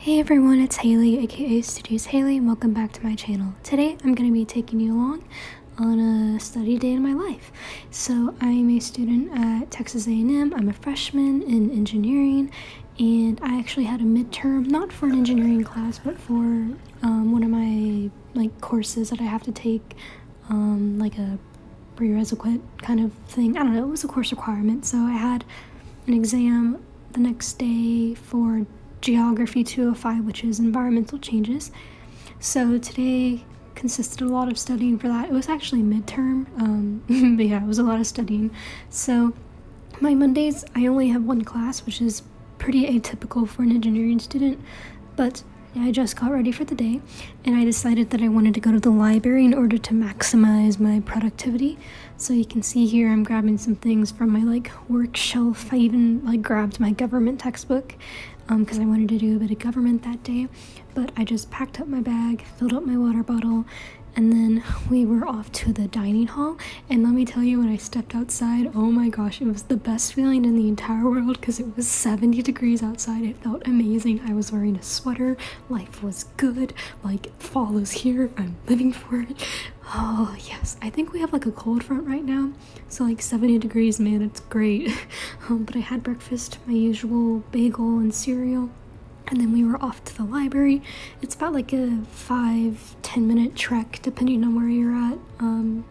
Hey everyone, it's Hailey, aka studioushailey, and welcome back to my channel. Today I'm going to be taking you along on a study day in my life. So I'm a student at Texas A&M. I'm a freshman in engineering, and I actually had a midterm, not for an engineering class, but for one of my courses that I have to take, like a prerequisite kind of thing. I don't know, it was a course requirement. So I had an exam the next day for Geography 205, which is environmental changes. So today consisted a lot of studying for that. It was actually midterm, but yeah, it was a lot of studying. So my Mondays, I only have one class, which is pretty atypical for an engineering student, but I just got ready for the day, and I decided that I wanted to go to the library in order to maximize my productivity. So you can see here I'm grabbing some things from my work shelf. I even grabbed my government textbook because I wanted to do a bit of government that day. But I just packed up my bag, filled up my water bottle, and then we were off to the dining hall. And let me tell you, when I stepped outside, oh my gosh, it was the best feeling in the entire world because it was 70 degrees outside. It felt amazing. I was wearing a sweater. Life was good. Fall is here. I'm living for it. Oh yes, I think we have a cold front right now, so 70 degrees, man, it's great. But I had breakfast, my usual bagel and cereal, and then we were off to the library. It's about a 5-10 minute trek depending on where you're at, and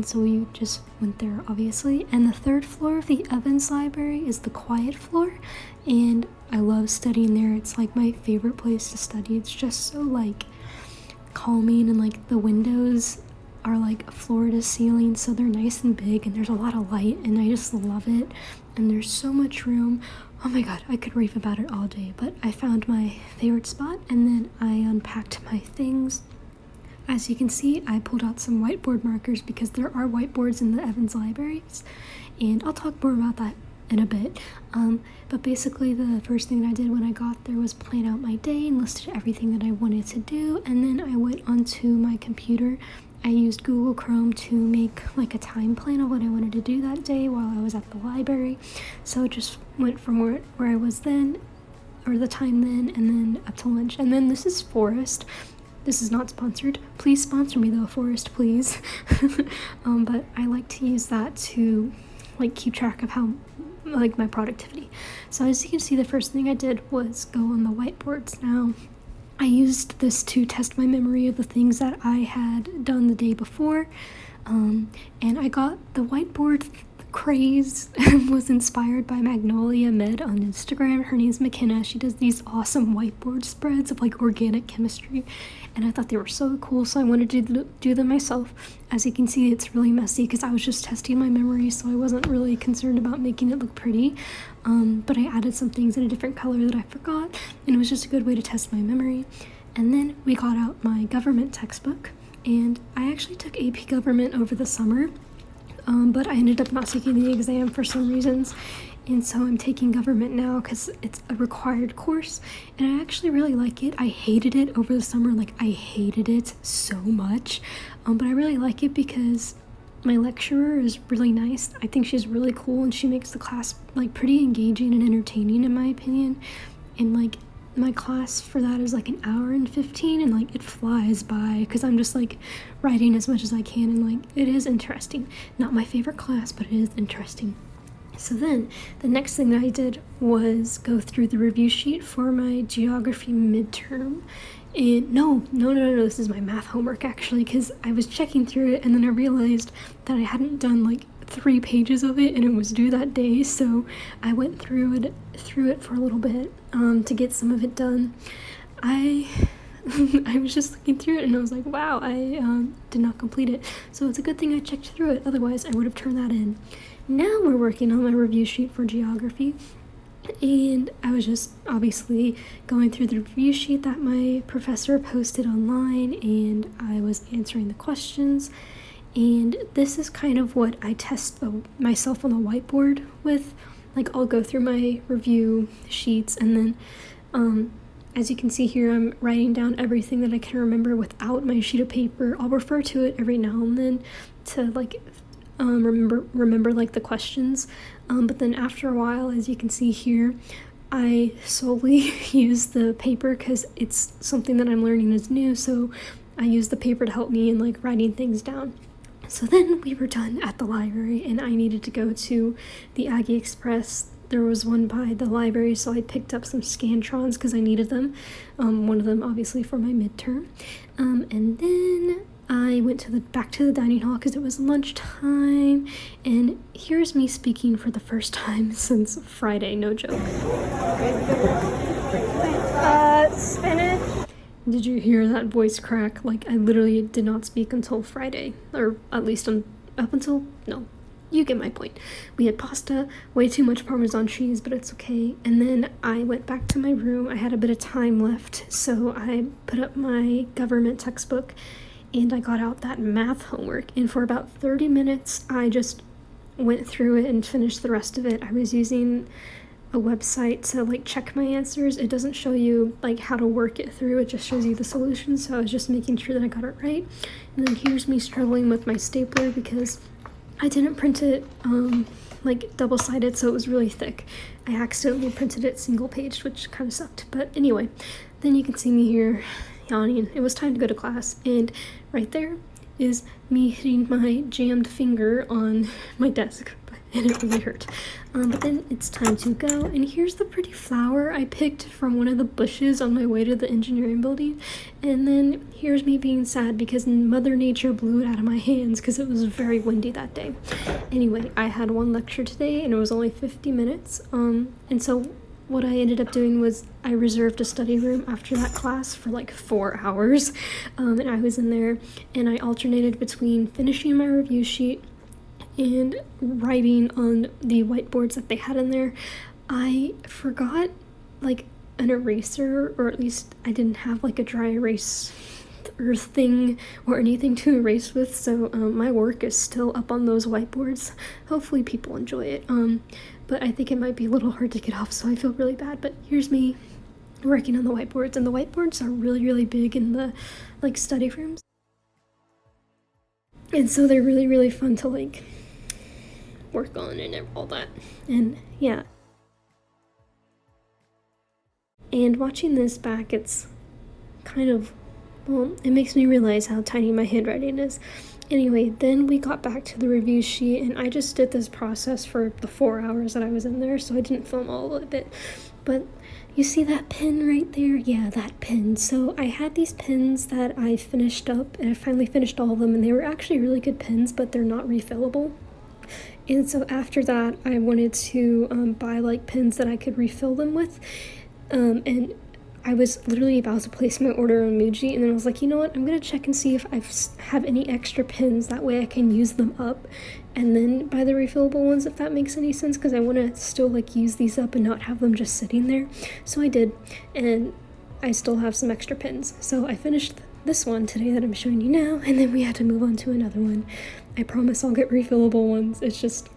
so we just went there, obviously. And the third floor of the Evans Library is the quiet floor, and I love studying there. It's my favorite place to study. It's just so calming, and the windows are floor to ceiling, so they're nice and big, and there's a lot of light, and I just love it. And there's so much room. Oh my god, I could rave about it all day. But I found my favorite spot, and then I unpacked my things. As you can see, I pulled out some whiteboard markers because there are whiteboards in the Evans libraries, and I'll talk more about that in a bit. But basically the first thing that I did when I got there was plan out my day and listed everything that I wanted to do, and then I went onto my computer. I used Google Chrome to make a time plan of what I wanted to do that day while I was at the library. So it just went from where I was then, or the time then, and then up to lunch. And then this is Forest. This is not sponsored. Please sponsor me though, Forest, please. But I like to use that to keep track of how my productivity. So as you can see, the first thing I did was go on the whiteboards. Now I used this to test my memory of the things that I had done the day before, and I got the whiteboard craze was inspired by Magnolia Med on Instagram. Her name's McKenna. She does these awesome whiteboard spreads of organic chemistry, and I thought they were so cool, so I wanted to do them myself. As you can see, it's really messy because I was just testing my memory, so I wasn't really concerned about making it look pretty. But I added some things in a different color that I forgot, and it was just a good way to test my memory. And then we got out my government textbook, and I actually took AP Government over the summer, but I ended up not taking the exam for some reasons, and so I'm taking government now because it's a required course, and I actually really like it. I hated it over the summer, I hated it so much, but I really like it because my lecturer is really nice. I think she's really cool, and she makes the class pretty engaging and entertaining in my opinion. And my class for that is an hour and 15, and it flies by because I'm just writing as much as I can, and it is interesting. Not my favorite class, but it is interesting. So then the next thing that I did was go through the review sheet for my geography midterm. And no, this is my math homework actually, because I was checking through it and then I realized that I hadn't done 3 pages of it, and it was due that day, so I went through it for a little bit to get some of it done. I was just looking through it and I was wow, I did not complete it, so it's a good thing I checked through it, otherwise I would have turned that in. Now we're working on my review sheet for geography, and I was just obviously going through the review sheet that my professor posted online, and I was answering the questions. And this is kind of what I test myself on the whiteboard with. I'll go through my review sheets, and then as you can see here, I'm writing down everything that I can remember without my sheet of paper. I'll refer to it every now and then to remember the questions, but then after a while, as you can see here, I solely use the paper because it's something that I'm learning is new, so I use the paper to help me in like writing things down. So then we were done at the library and I needed to go to the Aggie Express. There was one by the library, so I picked up some Scantrons because I needed them. One of them obviously for my midterm. And then I went back to the dining hall because it was lunchtime, and here's me speaking for the first time since Friday, no joke. Spinach. Did you hear that voice crack? Like, I literally did not speak until Friday, or at least up until, no, you get my point. We had pasta, way too much Parmesan cheese, but it's okay. And then I went back to my room. I had a bit of time left, so I put up my government textbook and I got out that math homework. And for about 30 minutes, I just went through it and finished the rest of it. I was using a website to like check my answers. It doesn't show you like how to work it through, it just shows you the solution. So I was just making sure that I got it right. And then here's me struggling with my stapler because I didn't print it like double-sided, so it was really thick. I accidentally printed it single page, which kind of sucked. But anyway, then you can see me here yawning. It was time to go to class, and right there is me hitting my jammed finger on my desk, and it really hurt. But then it's time to go, and here's the pretty flower I picked from one of the bushes on my way to the engineering building. And then here's me being sad because Mother Nature blew it out of my hands because it was very windy that day. Anyway, I had one lecture today and it was only 50 minutes. And so what I ended up doing was I reserved a study room after that class for like 4 hours. And I was in there and I alternated between finishing my review sheet and writing on the whiteboards that they had in there. I forgot like an eraser, or at least I didn't have like a dry erase or thing or anything to erase with, so my work is still up on those whiteboards. Hopefully people enjoy it, but I think it might be a little hard to get off, so I feel really bad. But here's me working on the whiteboards, and the whiteboards are really big in the like study rooms, and so they're really fun to like work on and all that. And yeah, and watching this back, it's kind of, well, it makes me realize how tiny my handwriting is. Anyway, then we got back to the review sheet, and I just did this process for the 4 hours that I was in there, so I didn't film all of it. But you see that pen right there? Yeah, that pen. So I had these pens that I finished up, and I finally finished all of them, and they were actually really good pens, but they're not refillable. And so after that, I wanted to buy like pens that I could refill them with. And I was literally about to place my order on Muji, and then I was like, you know what, I'm gonna check and see if I have any extra pens, that way I can use them up and then buy the refillable ones, if that makes any sense, because I want to still like use these up and not have them just sitting there. So I did, and I still have some extra pens. So I finished this one today that I'm showing you now, and then we had to move on to another one. I promise I'll get refillable ones. It's just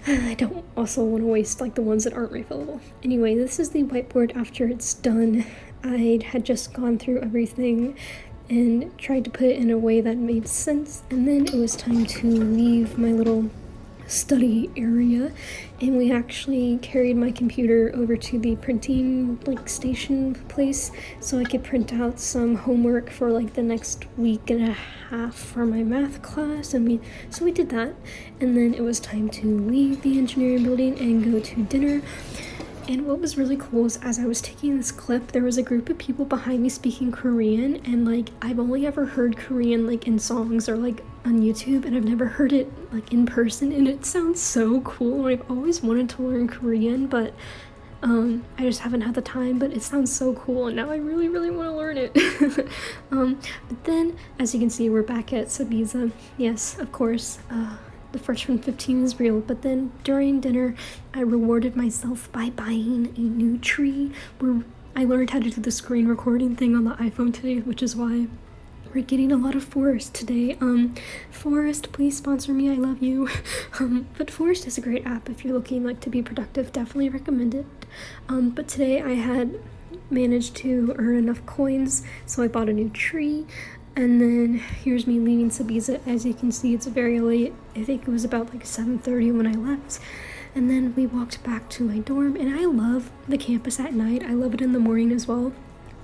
I don't also want to waste like the ones that aren't refillable. Anyway, this is the whiteboard after it's done. I had just gone through everything and tried to put it in a way that made sense, and then it was time to leave my little study area, and we actually carried my computer over to the printing like station place so I could print out some homework for like the next week and a half for my math class. And we did that, and then it was time to leave the engineering building and go to dinner. And what was really cool is as I was taking this clip, there was a group of people behind me speaking Korean, and like I've only ever heard Korean like in songs or like on YouTube, and I've never heard it like in person, and it sounds so cool. I've always wanted to learn Korean, but I just haven't had the time, but it sounds so cool, and now I really want to learn it. But then, as you can see, we're back at Sabiza. Yes, of course, the freshman 15 is real. But then during dinner, I rewarded myself by buying a new tree. I learned how to do the screen recording thing on the iPhone today, which is why we're getting a lot of Forest today. Forest, please sponsor me, I love you. But Forest is a great app if you're looking like to be productive. Definitely recommend it. But today I had managed to earn enough coins, so I bought a new tree. And then here's me leaving Sabiza. As you can see, it's very late. I think it was about like 7:30 when I left. And then we walked back to my dorm, and I love the campus at night. I love it in the morning as well.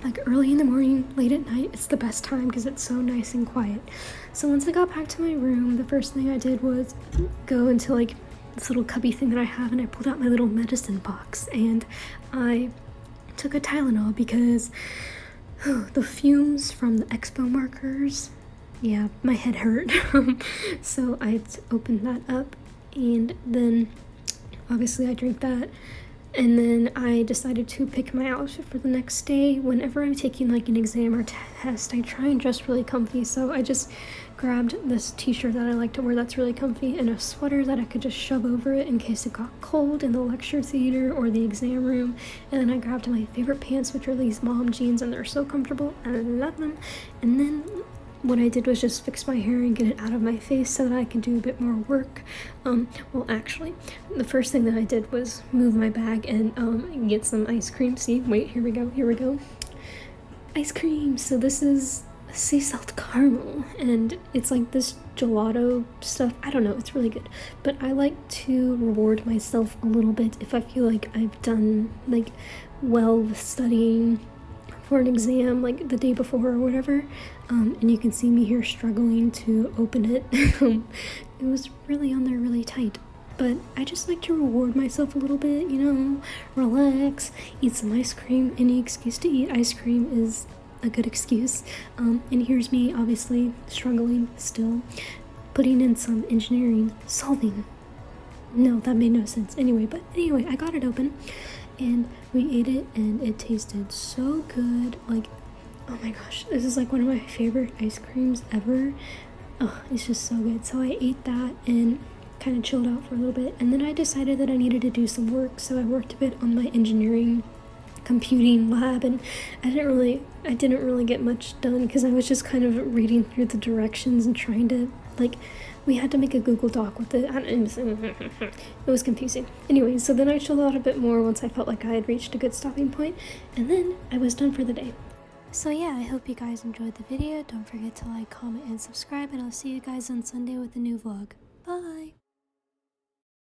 Like early in the morning, late at night, it's the best time because it's so nice and quiet. So once I got back to my room, the first thing I did was go into like this little cubby thing that I have, and I pulled out my little medicine box, and I took a Tylenol because the fumes from the expo markers, yeah, my head hurt. So I opened that up, and then obviously I drank that. And then I decided to pick my outfit for the next day. Whenever I'm taking like an exam or test, I try and dress really comfy. So I just grabbed this t-shirt that I like to wear that's really comfy, and a sweater that I could just shove over it in case it got cold in the lecture theater or the exam room. And then I grabbed my favorite pants, which are these mom jeans, and they're so comfortable and I love them. And then what I did was just fix my hair and get it out of my face so that I could do a bit more work. Well, actually, the first thing that I did was move my bag and get some ice cream. See, wait, here we go. Ice cream. So this is sea salt caramel, and it's like this gelato stuff. I don't know, it's really good. But I like to reward myself a little bit if I feel like I've done like well with studying for an exam like the day before or whatever. And you can see me here struggling to open it. It was really on there really tight, but I just like to reward myself a little bit, you know, relax, eat some ice cream. Any excuse to eat ice cream is a good excuse. And here's me obviously struggling still, putting in some engineering, solving. No, that made no sense. Anyway, I got it open and we ate it, and it tasted so good. Like, oh my gosh, this is like one of my favorite ice creams ever. Oh, it's just so good. So I ate that and kind of chilled out for a little bit, and then I decided that I needed to do some work, so I worked a bit on my engineering computing lab, and I didn't really get much done because I was just kind of reading through the directions and trying to, like, we had to make a Google Doc with it. It was confusing. Anyway, so then I chilled out a bit more once I felt like I had reached a good stopping point, and then I was done for the day. So yeah, I hope you guys enjoyed the video. Don't forget to like, comment, and subscribe, and I'll see you guys on Sunday with a new vlog.